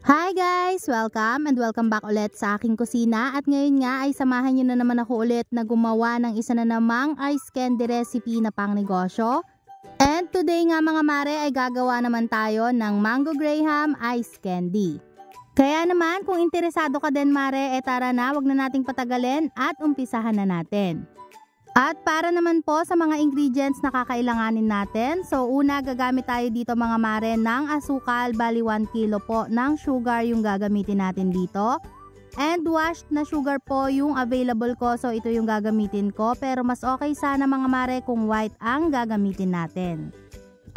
Hi guys! Welcome and welcome back ulit sa aking kusina at ngayon nga ay samahan nyo na naman ako ulit na gumawa ng isa na namang ice candy recipe na pang negosyo. And today nga mga mare ay gagawa naman tayo ng Mango Graham ice candy. Kaya naman kung interesado ka din mare, tara na, wag na nating patagalin at umpisahan na natin. At para naman po sa mga ingredients na kakailanganin natin, so una gagamit tayo dito mga mare ng asukal, bali 1 kilo po ng sugar yung gagamitin natin dito. And washed na sugar po yung available ko, so ito yung gagamitin ko, pero mas okay sana mga mare kung white ang gagamitin natin.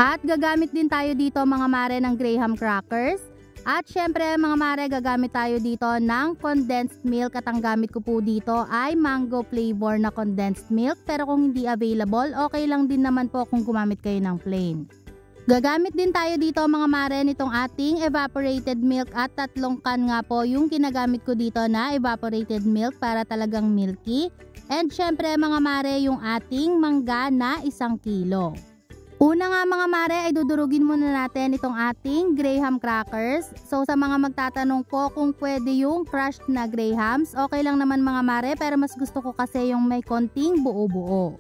At gagamit din tayo dito mga mare ng Graham crackers. At syempre mga mare, gagamit tayo dito ng condensed milk at ang gamit ko po dito ay mango flavor na condensed milk, pero kung hindi available, okay lang din naman po kung gumamit kayo ng plain. Gagamit din tayo dito mga mare nitong ating evaporated milk at 3 can nga po yung kinagamit ko dito na evaporated milk para talagang milky. And syempre mga mare, yung ating mangga na 1 kilo. Una nga mga mare ay dudurugin muna natin itong ating Graham crackers. So sa mga magtatanong po kung pwede yung crushed na Grahams, okay lang naman mga mare, pero mas gusto ko kasi yung may konting buo-buo.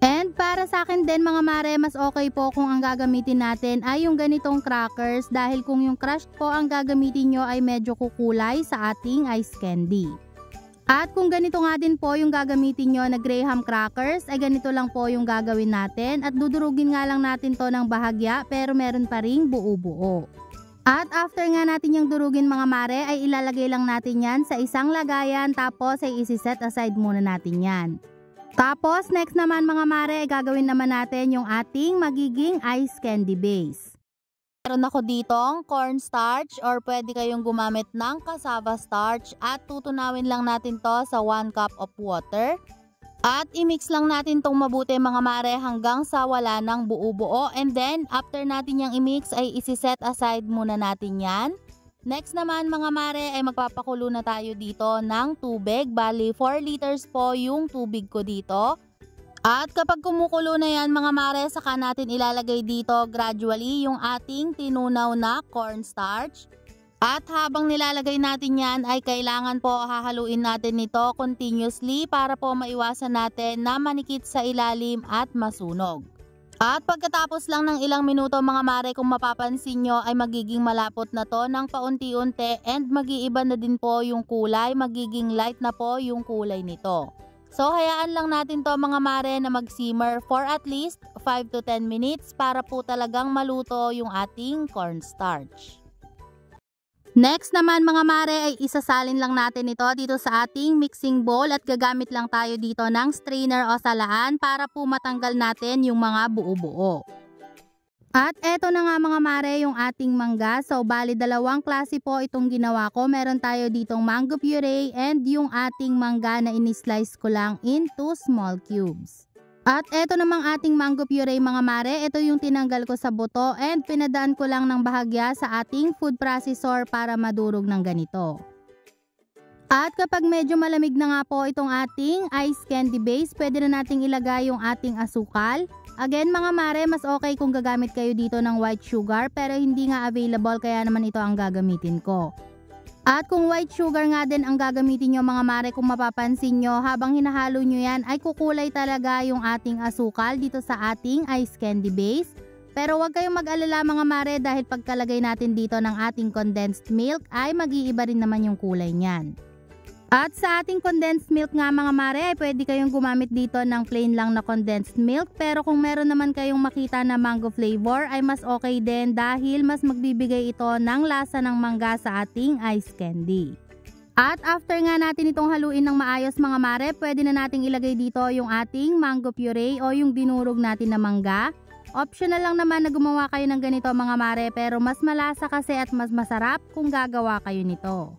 And para sa akin din mga mare, mas okay po kung ang gagamitin natin ay yung ganitong crackers, dahil kung yung crushed po ang gagamitin nyo ay medyo kukulay sa ating ice candy. At kung ganito nga din po yung gagamitin nyo na Graham crackers, ay ganito lang po yung gagawin natin at dudurugin nga lang natin to ng bahagya, pero meron pa ring buo-buo. At after nga natin yung durugin mga mare, ay ilalagay lang natin yan sa isang lagayan, tapos ay isi-set aside muna natin yan. Tapos next naman mga mare, ay gagawin naman natin yung ating magiging ice candy base. Meron ako ditong cornstarch or pwede kayong gumamit ng cassava starch at tutunawin lang natin to sa 1 cup of water. At i-mix lang natin tong mabuti mga mare hanggang sa wala ng buo-buo, and then after natin yung i-mix ay isi-set aside muna natin yan. Next naman mga mare ay magpapakulo na tayo dito ng tubig, bali 4 liters po yung tubig ko dito. At kapag kumukulo na yan mga mare, saka natin ilalagay dito gradually yung ating tinunaw na cornstarch. At habang nilalagay natin yan ay kailangan po hahaluin natin ito continuously para po maiwasan natin na manikit sa ilalim at masunog. At pagkatapos lang ng ilang minuto mga mare, kung mapapansin nyo ay magiging malapot na to ng paunti-unti and mag-iiba na din po yung kulay, magiging light na po yung kulay nito. So hayaan lang natin to mga mare na mag-simmer for at least 5 to 10 minutes para po talagang maluto yung ating cornstarch. Next naman mga mare ay isasalin lang natin ito dito sa ating mixing bowl at gagamit lang tayo dito ng strainer o salaan para po matanggal natin yung mga buo-buo. At eto na nga mga mare yung ating mangga. So bali 2 klase po itong ginawa ko. Meron tayo ditong mango puree and yung ating mangga na in-slice ko lang into small cubes. At eto namang ating mango puree mga mare, ito yung tinanggal ko sa buto and pinadaan ko lang ng bahagya sa ating food processor para madurog ng ganito. At kapag medyo malamig na nga po itong ating ice candy base, pwede na nating ilagay yung ating asukal. Again mga mare, mas okay kung gagamit kayo dito ng white sugar, pero hindi nga available kaya naman ito ang gagamitin ko. At kung white sugar nga din ang gagamitin nyo mga mare, kung mapapansin nyo, habang hinahalo nyo yan ay kukulay talaga yung ating asukal dito sa ating ice candy base. Pero huwag kayong mag-alala mga mare, dahil pagkalagay natin dito ng ating condensed milk ay mag-iiba rin naman yung kulay niyan. At sa ating condensed milk nga mga mare, ay pwede kayong gumamit dito ng plain lang na condensed milk. Pero kung meron naman kayong makita na mango flavor ay mas okay din, dahil mas magbibigay ito ng lasa ng mangga sa ating ice candy. At after nga natin itong haluin ng maayos mga mare, pwede na nating ilagay dito yung ating mango puree o yung dinurog natin na mangga. Optional lang naman na gumawa kayo ng ganito mga mare, pero mas malasa kasi at mas masarap kung gagawa kayo nito.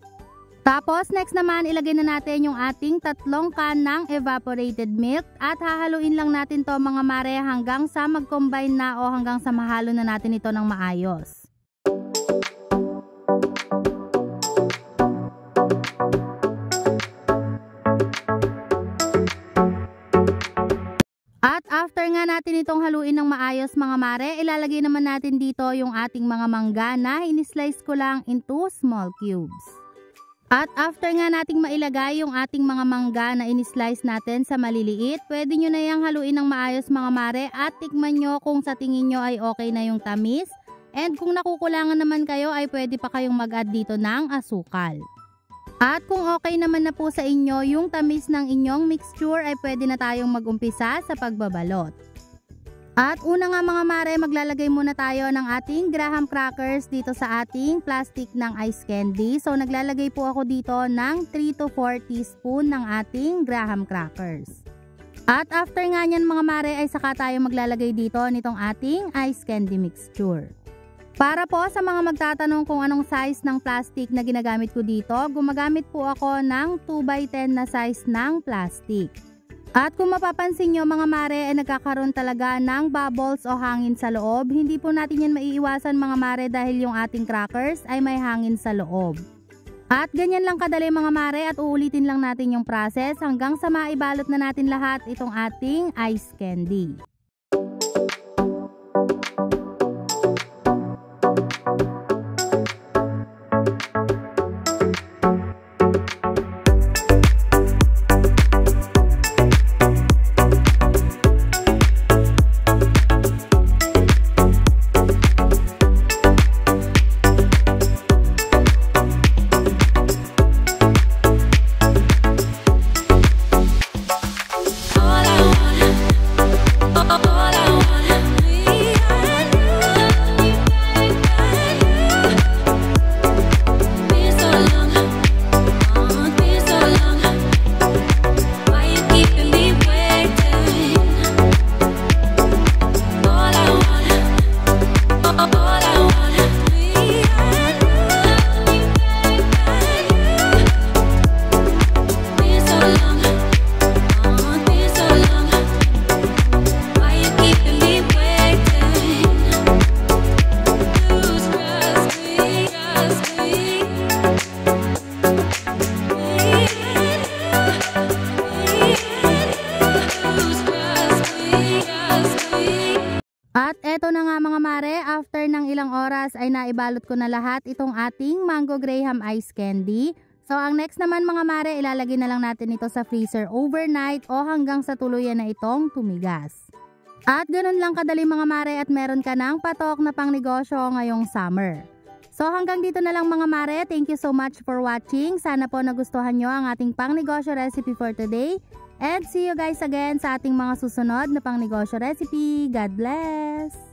Tapos next naman ilagay na natin yung ating 3 can ng evaporated milk at hahaluin lang natin to mga mare hanggang sa mag-combine na o hanggang sa mahalo na natin ito ng maayos. At after nga natin itong haluin ng maayos maayos mga mare, ilalagay naman natin dito yung ating mga mangga na in-slice ko lang into small cubes. At after nga nating mailagay yung ating mga mangga na in-slice natin sa maliliit, pwede nyo na yung haluin ng maayos mga mare at tikman nyo kung sa tingin nyo ay okay na yung tamis. And kung nakukulangan naman kayo ay pwede pa kayong mag-add dito ng asukal. At kung okay naman na po sa inyo yung tamis ng inyong mixture ay pwede na tayong mag-umpisa sa pagbabalot. At una nga mga mare, maglalagay muna tayo ng ating graham crackers dito sa ating plastic ng ice candy. So naglalagay po ako dito ng 3 to 4 teaspoon ng ating graham crackers. At after nga nyan mga mare ay saka tayo maglalagay dito nitong ating ice candy mixture. Para po sa mga magtatanong kung anong size ng plastic na ginagamit ko dito, gumagamit po ako ng 2x10 na size ng plastic. At kung mapapansin nyo mga mare ay nagkakaroon talaga ng bubbles o hangin sa loob, hindi po natin yan maiiwasan mga mare dahil yung ating crackers ay may hangin sa loob. At ganyan lang kadali mga mare at uulitin lang natin yung process hanggang sa maibalot na natin lahat itong ating ice candy. At eto na nga mga mare, after ng ilang oras ay naibalot ko na lahat itong ating mango graham ice candy. So ang next naman mga mare, ilalagay na lang natin ito sa freezer overnight o hanggang sa tuluyan na itong tumigas. At ganun lang kadali mga mare at meron ka ng patok na pangnegosyo ngayong summer. So hanggang dito na lang mga mare, thank you so much for watching. Sana po nagustuhan nyo ang ating pangnegosyo recipe for today. And see you guys again sa ating mga susunod na pangnegosyo recipe. God bless!